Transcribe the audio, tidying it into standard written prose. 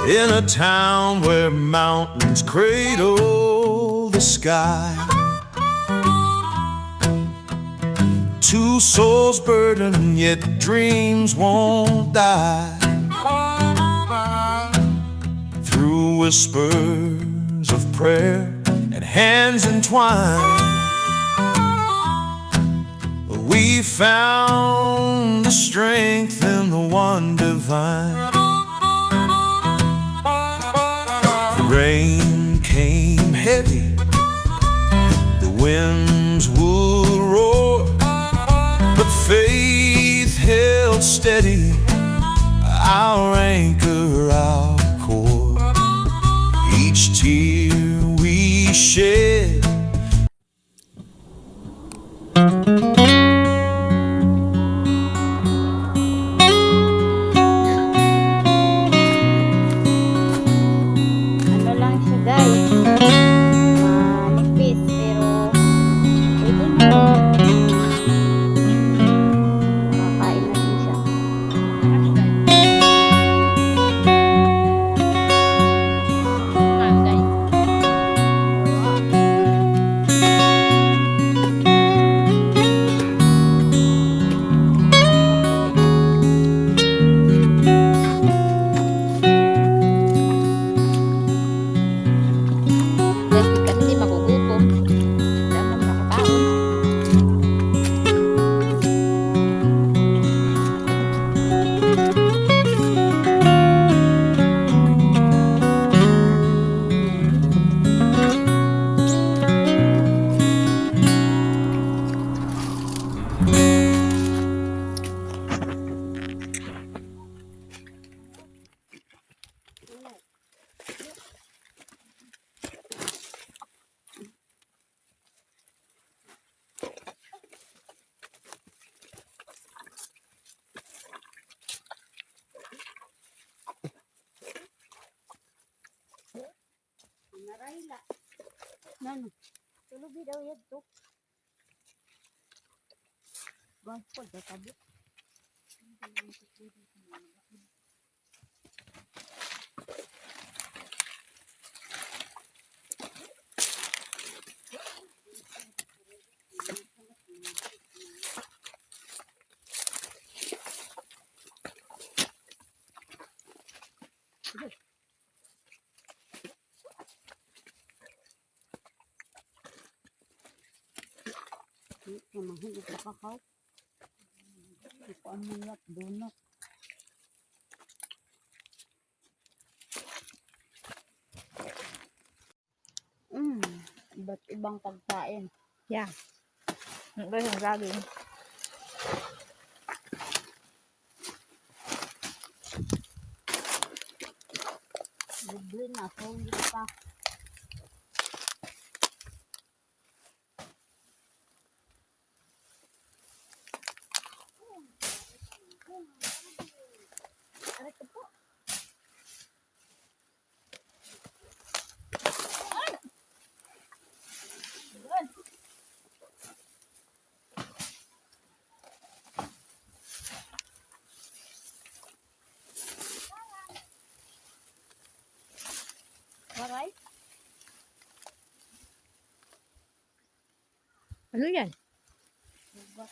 in a town where mountains cradle the sky. Two souls burdened, yet dreams won't die. Through whispers of prayer and hands entwined, we found the strength in the one divine. The rain came heavy, the winds would roar, but faith held steady, our anchor, our core. Each tear we shed Ano lang siya guys, manipis pero pwede na. Makakain na din siya. Guys, kasi magugutom. Dapat makakaon. Narayla. Nano? Tulubi daw yan to. Guys, po, databi. Mahigit na kakaw. Ito ang mayat, donut. Iba't ibang pagkain. Yeah. Ito yung saging. Libre na, so hindi pa. Alright. Ano yan? Diba?